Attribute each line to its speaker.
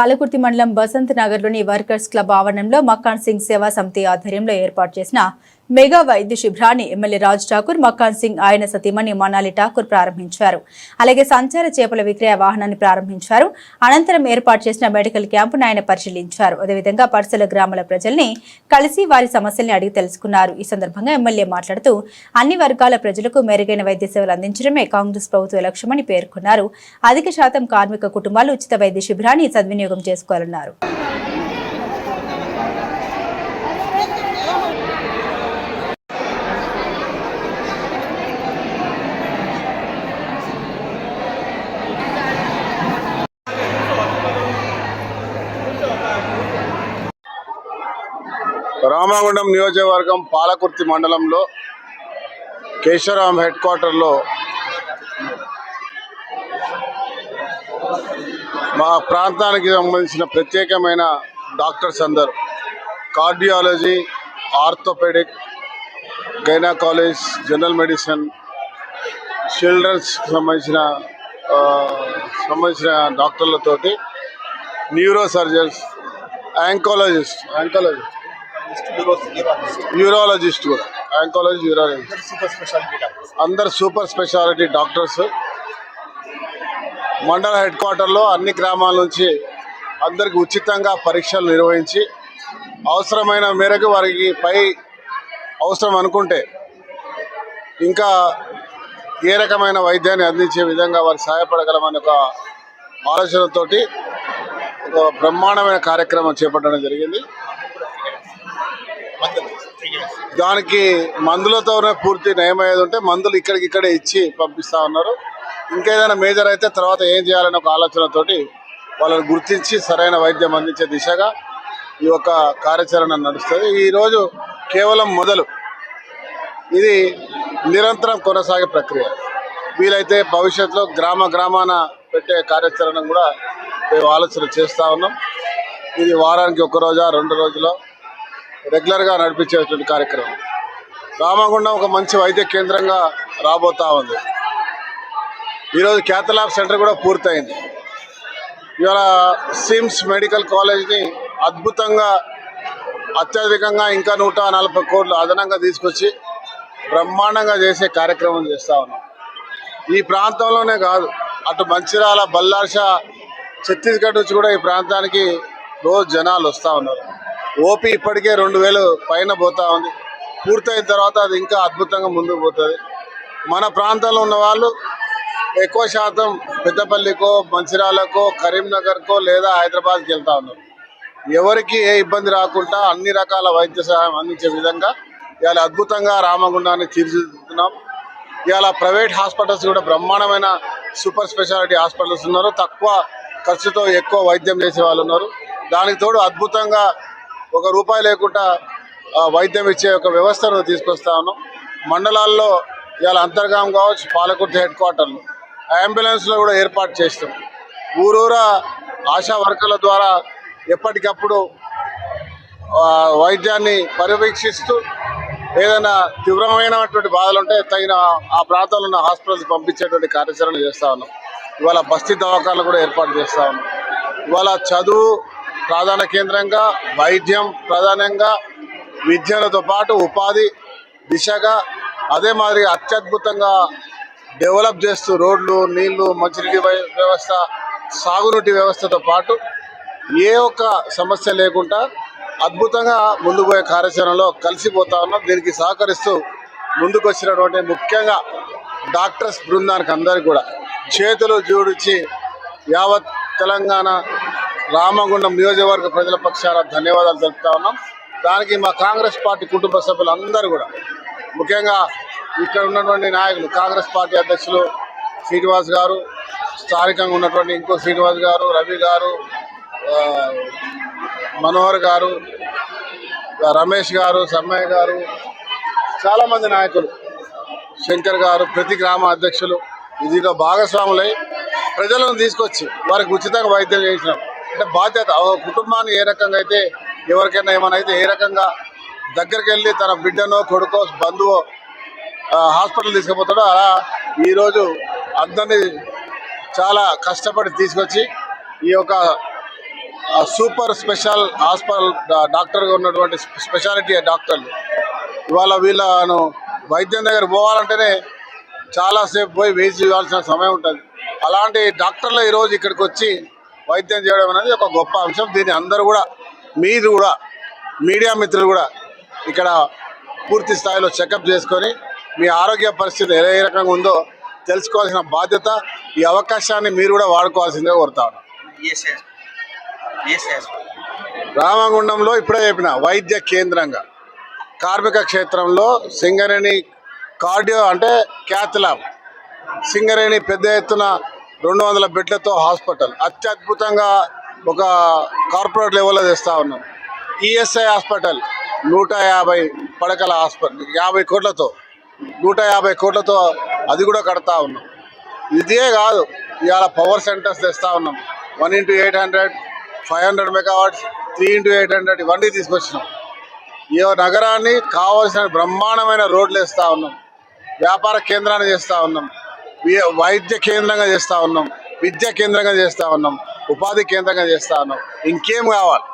Speaker 1: పాలకుర్తి మండలం బసంత్ నగర్లోని workers club ఆవరణంలో మక్కాన్ సింగ్ సేవా సమితి ఆధ్వర్యంలో ఏర్పాటు చేసిన మెగా వైద్య శిబిరాన్ని ఎమ్మెల్యే రాజ్ ఠాకూర్, మక్కాన్ సింగ్ ఆయన సతీమణి మనాలి ఠాకూర్ ప్రారంభించారు. అలాగే సంచార చేపల విక్రయ వాహనాన్ని ప్రారంభించారు. అనంతరం ఏర్పాటు చేసిన మెడికల్ క్యాంపును ఆయన పరిశీలించారు. అదేవిధంగా పరిసర గ్రామాల ప్రజల్ని కలిసి వారి సమస్యల్ని అడిగి తెలుసుకున్నారు. ఈ సందర్భంగా ఎమ్మెల్యే మాట్లాడుతూ అన్ని వర్గాల ప్రజలకు మెరుగైన వైద్య సేవలు అందించడమే కాంగ్రెస్ ప్రభుత్వ లక్ష్యమని పేర్కొన్నారు. అధిక శాతం కార్మిక కుటుంబాలు ఉచిత వైద్య శిబిరాన్ని సద్వినియోగం చేసుకోవాలన్నారు.
Speaker 2: రామగుండం నియోజకవర్గం పాలకుర్తి మండలంలో కేశవరాం హెడ్ క్వార్టర్లో మా ప్రాంతానికి సంబంధించిన ప్రత్యేకమైన డాక్టర్స్ అందరూ cardiology, orthopaedic, gynaecology, general medicine, children's సంబంధించిన డాక్టర్లతోటి న్యూరో సర్జన్స్, యూరాలజిస్ట్ కూడా అందరు సూపర్ స్పెషాలిటీ డాక్టర్స్ మండల హెడ్ క్వార్టర్లో అన్ని గ్రామాల నుంచి అందరికి ఉచితంగా పరీక్షలు నిర్వహించి అవసరమైన మేరకు వారికి పై అవసరం అనుకుంటే ఇంకా ఏ రకమైన వైద్యాన్ని అందించే విధంగా వారికి సహాయపడగలమని ఒక ఆలోచనతోటి ఒక బ్రహ్మాండమైన కార్యక్రమం చేపట్టడం జరిగింది. దానికి మందులతోనే పూర్తి నయమయ్యేది ఉంటే మందులు ఇక్కడికిక్కడే ఇచ్చి పంపిస్తూ ఉన్నారు. ఇంకేదైనా మేజర్ అయితే తర్వాత ఏం చేయాలనే ఒక ఆలోచనతోటి వాళ్ళని గుర్తించి సరైన వైద్యం అందించే దిశగా ఈ యొక్క కార్యాచరణ నడుస్తుంది. ఈరోజు కేవలం మొదలు, ఇది నిరంతరం కొనసాగే ప్రక్రియ. వీలైతే భవిష్యత్తులో గ్రామాన పెట్టే కార్యాచరణ కూడా మేము ఆలోచన చేస్తూ ఉన్నాం. ఇది వారానికి 1 రోజా 2 రోజులో రెగ్యులర్గా నడిపించేటువంటి కార్యక్రమం. రామగుండం ఒక మంచి వైద్య కేంద్రంగా రాబోతా ఉంది. ఈరోజు క్యాథలాబ్ సెంటర్ కూడా పూర్తయింది. ఇవాళ సిమ్స్ మెడికల్ కాలేజ్ని అద్భుతంగా అత్యధికంగా ఇంకా 140 కోట్లు అదనంగా తీసుకొచ్చి బ్రహ్మాండంగా చేసే కార్యక్రమం చేస్తూ ఉన్నాం. ఈ ప్రాంతంలోనే కాదు, అటు మంచిర్యాల, బల్లార్ష, ఛత్తీస్గఢ్ నుంచి కూడా ఈ ప్రాంతానికి రోజు జనాలు వస్తూ ఉన్నారు. ఓపీ ఇప్పటికే 2000 పైన పోతా ఉంది. పూర్తయిన తర్వాత అది ఇంకా అద్భుతంగా ముందుకు పోతుంది. మన ప్రాంతంలో ఉన్న వాళ్ళు ఎక్కువ శాతం పెద్దపల్లికో, మంచిర్యాలకో, కరీంనగర్కో లేదా హైదరాబాద్కి వెళ్తూ ఉన్నారు. ఎవరికి ఏ ఇబ్బంది రాకుండా అన్ని రకాల వైద్య సహాయం అందించే విధంగా ఇవాళ అద్భుతంగా రామగుండాన్ని తీర్చిదిద్దుతున్నాం. ఇవాళ ప్రైవేట్ హాస్పిటల్స్ కూడా బ్రహ్మాండమైన సూపర్ స్పెషాలిటీ హాస్పిటల్స్ ఉన్నారు. తక్కువ ఖర్చుతో ఎక్కువ వైద్యం చేసే వాళ్ళు ఉన్నారు. దానికి తోడు అద్భుతంగా ₹1 లేకుండా వైద్యం ఇచ్చే ఒక వ్యవస్థను తీసుకొస్తా ఉన్నాం. మండలాల్లో ఇవాళ అంతర్గాం కావచ్చు, పాలకుర్తి హెడ్ క్వార్టర్లో అంబులెన్స్లో కూడా ఏర్పాటు చేస్తాం. ఊరూరా ఆశా వర్కర్ల ద్వారా ఎప్పటికప్పుడు వైద్యాన్ని పర్యవేక్షిస్తూ ఏదైనా తీవ్రమైనటువంటి బాధలు ఉంటే తగిన ఆ ప్రాంతంలో ఉన్న హాస్పిటల్స్ పంపించేటువంటి కార్యాచరణ చేస్తూ ఉన్నాం. ఇవాళ బస్తీ దవాఖానాలు కూడా ఏర్పాటు చేస్తూ ఉన్నాం. ఇవాళ చదువు ప్రధాన కేంద్రంగా, వైద్యం ప్రధానంగా, విద్యలతో పాటు ఉపాధి దిశగా అదే మాదిరి అత్యద్భుతంగా డెవలప్ చేస్తూ రోడ్లు, నీళ్లు, మంచినీటి వ్యవస్థ, సాగునీటి వ్యవస్థతో పాటు ఏ ఒక్క సమస్య లేకుండా అద్భుతంగా ముందుకు పోయే కార్యాచరణలో కలిసిపోతా ఉన్నాం. దీనికి సహకరిస్తూ ముందుకు వచ్చినటువంటి ముఖ్యంగా డాక్టర్స్ బృందానికి అందరికీ కూడా చేతులు జోడించి యావత్ తెలంగాణ రామగుండం నియోజకవర్గ ప్రజల పక్షాన ధన్యవాదాలు తెలుపుతా ఉన్నాం. దానికి మా కాంగ్రెస్ పార్టీ కుటుంబ సభ్యులు అందరూ కూడా, ముఖ్యంగా ఇక్కడ ఉన్నటువంటి నాయకులు, కాంగ్రెస్ పార్టీ అధ్యక్షులు శ్రీనివాస్ గారు, స్థానికంగా ఉన్నటువంటి ఇంకో శ్రీనివాస్ గారు, రవి గారు, మనోహర్ గారు, రమేష్ గారు, సమ్మయ్య గారు, చాలామంది నాయకులు, శంకర్ గారు, ప్రతి గ్రామ అధ్యక్షులు దీంట్లో భాగస్వాములై ప్రజలను తీసుకొచ్చి వారికి ఉచితంగా వైద్యం చేసినాం. అంటే బాధ్యత, కుటుంబాన్ని ఏ రకంగా అయితే ఎవరికైనా ఏమైనా అయితే ఏ రకంగా దగ్గరికి వెళ్ళి తన బిడ్డనో, కొడుకో, బంధువో హాస్పిటల్ తీసుకుపోతాడో అలా ఈరోజు అందరినీ చాలా కష్టపడి తీసుకొచ్చి ఈ యొక్క సూపర్ స్పెషల్ హాస్పిటల్ డాక్టర్గా ఉన్నటువంటి స్పెషాలిటీ డాక్టర్లు ఇవాళ వీళ్ళను వైద్యం దగ్గర పోవాలంటేనే చాలాసేపు పోయి వేచి చేయాల్సిన సమయం ఉంటుంది. అలాంటి డాక్టర్లు ఈరోజు ఇక్కడికి వచ్చి వైద్యం చేయడం అనేది ఒక గొప్ప అంశం. దీన్ని అందరూ కూడా మీరు కూడా మీడియా మిత్రులు కూడా ఇక్కడ పూర్తి స్థాయిలో చెకప్ చేసుకొని మీ ఆరోగ్య పరిస్థితి ఏ రకంగా ఉందో తెలుసుకోవాల్సిన బాధ్యత, ఈ అవకాశాన్ని మీరు కూడా వాడుకోవాల్సిందిగా కోరుతా ఉన్నాను. రామగుండంలో ఇప్పుడే చెప్పిన వైద్య కేంద్రంగా, కార్మిక క్షేత్రంలో సింగరేణి కార్డియో అంటే క్యాత్ ల్యాబ్, సింగరేణి పెద్ద ఎత్తున 200 బెడ్లతో హాస్పిటల్ అత్యద్భుతంగా ఒక కార్పొరేట్ లెవెల్లో తెస్తూ ఉన్నాం. ఈఎస్ఐ హాస్పిటల్ 150 పడకల హాస్పిటల్ 50 కోట్లతో 150 కోట్లతో అది కూడా కడతా ఉన్నాం. ఇదే కాదు, ఇవాళ పవర్ సెంటర్స్ తెస్తూ ఉన్నాం. 1x800, 500 మెగావాట్స్, 3x800 ఇవన్నీ తీసుకొచ్చినాం. ఈ నగరాన్ని కావాల్సిన బ్రహ్మాండమైన రోడ్లు వేస్తూ ఉన్నాం. వ్యాపార కేంద్రాన్ని చేస్తూ ఉన్నాం, వైద్య కేంద్రంగా చేస్తూ ఉన్నాం, విద్యా కేంద్రంగా చేస్తూ ఉన్నాం, ఉపాధి కేంద్రంగా చేస్తూ ఉన్నాం. ఇంకేం కావాలి?